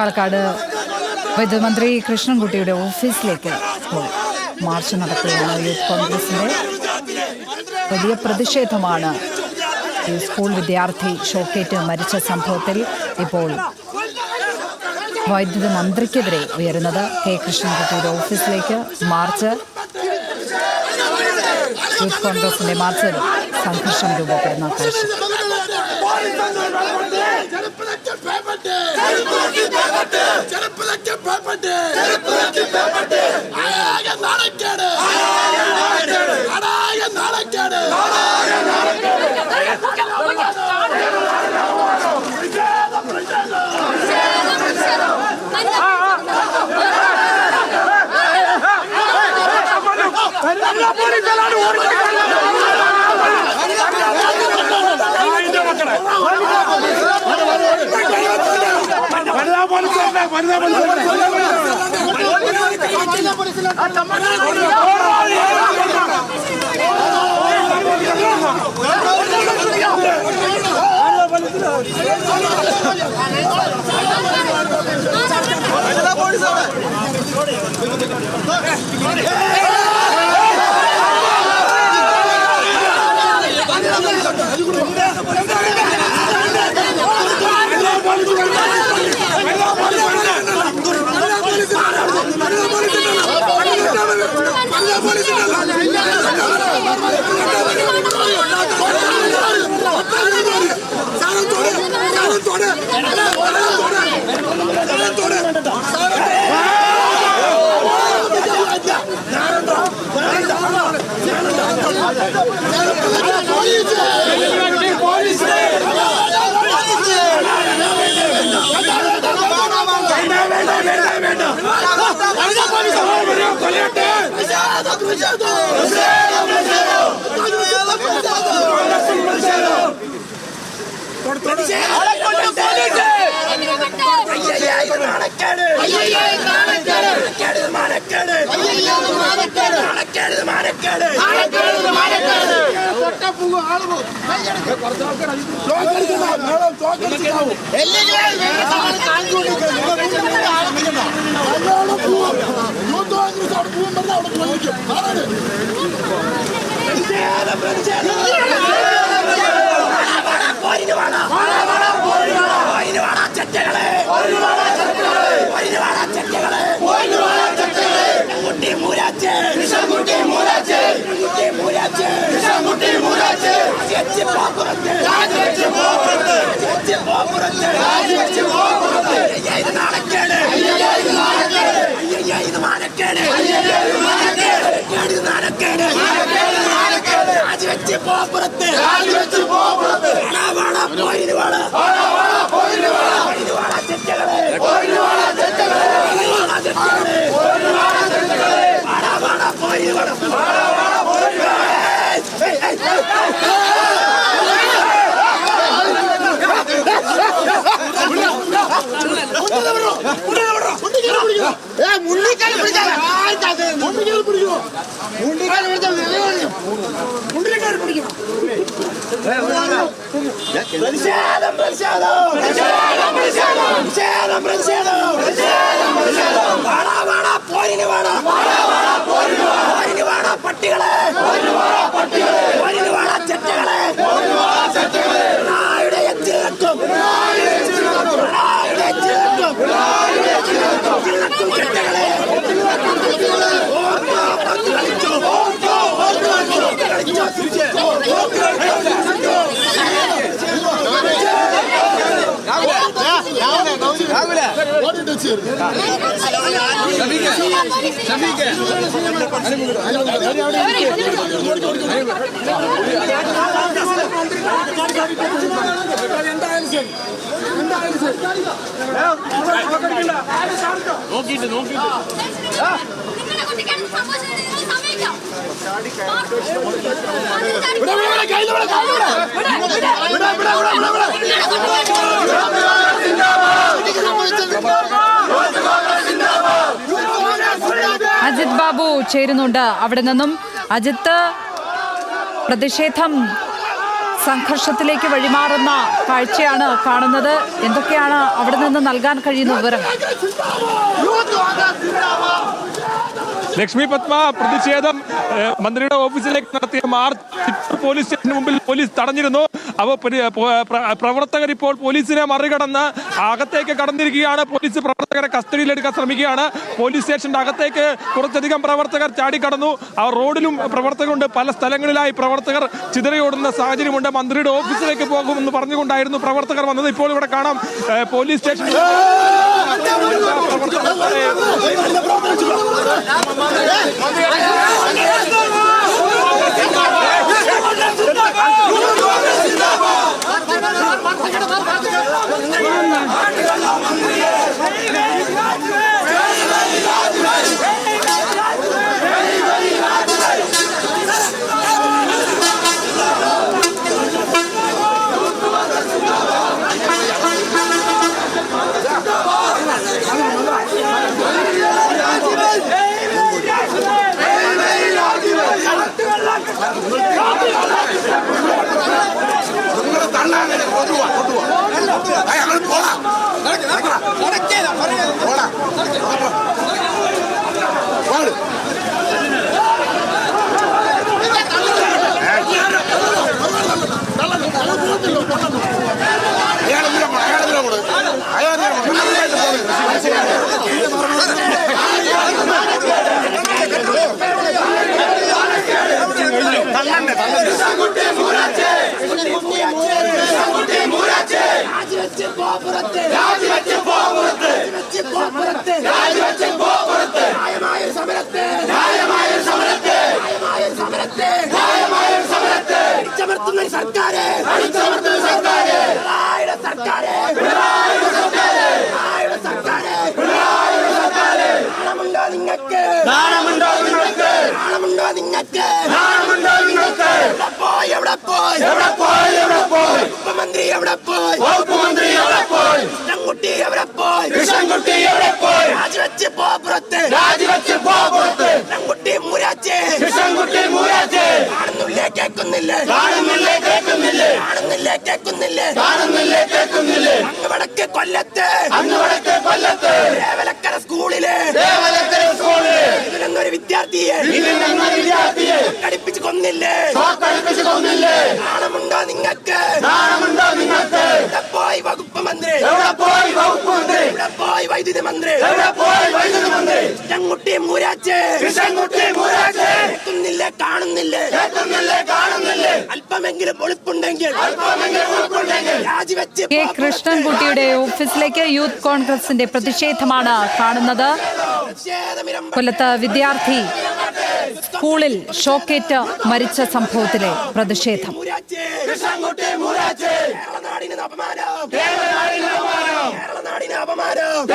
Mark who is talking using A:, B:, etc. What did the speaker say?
A: പാലക്കാട് വൈദ്യുതി മന്ത്രി കൃഷ്ണൻകുട്ടിയുടെ ഓഫീസിലേക്ക് ഇപ്പോൾ മാർച്ച് നടക്കുകയാണ്. യൂത്ത് കോൺഗ്രസിന്റെ വലിയ പ്രതിഷേധമാണ് ഈ സ്കൂൾ വിദ്യാർത്ഥി ഷോക്കേറ്റ് മരിച്ച സംഭവത്തിൽ ഇപ്പോൾ വൈദ്യുതി മന്ത്രിക്കെതിരെ ഉയരുന്നത്. കെ കൃഷ്ണൻകുട്ടിയുടെ ഓഫീസിലേക്ക് മാർച്ച്, യൂത്ത് കോൺഗ്രസിന്റെ മാർച്ചിൽ സംഘർഷം രൂപപ്പെടുന്ന കാഴ്ച. അജിത് ബാബു ചേരുന്നുണ്ട് അവിടെ നിന്നും. അജിത്ത്, പ്രതിഷേധം സംഘർഷത്തിലേക്ക് വഴിമാറുന്ന കാഴ്ചയാണ് കാണുന്നത്. എന്തൊക്കെയാണ് അവിടെ നിന്ന് നൽകാൻ കഴിയുന്ന വിവരങ്ങൾ?
B: ലക്ഷ്മി പത്മ, പ്രതിഷേധം മന്ത്രിയുടെ ഓഫീസിലേക്ക് നടത്തിയ മാർച്ച് പോലീസ് സ്റ്റേഷന് മുമ്പിൽ പോലീസ് തടഞ്ഞിരുന്നു. പ്രവർത്തകർ ഇപ്പോൾ പോലീസിനെ മറികടന്ന് അകത്തേക്ക് കടന്നിരിക്കുകയാണ്. പോലീസ് പ്രവർത്തകരെ കസ്റ്റഡിയിലെടുക്കാൻ ശ്രമിക്കുകയാണ്. പോലീസ് സ്റ്റേഷന്റെ അകത്തേക്ക് കുറച്ചധികം പ്രവർത്തകർ ചാടിക്കടന്നു. അവർ റോഡിലും പ്രവർത്തകരുണ്ട്. പല സ്ഥലങ്ങളിലായി പ്രവർത്തകർ ചിതറിയോടുന്ന സാഹചര്യമുണ്ട്. മന്ത്രിയുടെ ഓഫീസിലേക്ക് പോകുമെന്ന് പറഞ്ഞുകൊണ്ടായിരുന്നു പ്രവർത്തകർ വന്നത്. ഇപ്പോൾ ഇവിടെ കാണാം പോലീസ് സ്റ്റേഷനിൽ
C: കൊല്ലത്ത് വിദ്യാർത്ഥിയെ കടിപ്പിച്ച് കൊന്നില്ലേ? നാണമുണ്ടോ നിങ്ങൾക്ക്? എവിടെ പോയി വകുപ്പ് മന്ത്രി? എവിടെ പോയി വൈദ്യുതി മന്ത്രി? കൃഷ്ണൻകുട്ടി മൂരാച്ചേ കാണുന്നില്ലേ? അല്പമെങ്കിലും ഒളിപ്പുണ്ടെങ്കിൽ രാജിവെച്ച്.
A: കെ കൃഷ്ണൻകുട്ടിയുടെ ഓഫീസിലേക്ക് യൂത്ത് കോൺഗ്രസിന്റെ പ്രതിഷേധമാണ് കാണുന്നത്. കൊല്ലത്ത് വിദ്യാർത്ഥി സ്കൂളിൽ ഷോക്കേറ്റ് മരിച്ച സംഭവത്തിലെ പ്രതിഷേധം.
C: കേരളനാടിന് അപമാനം.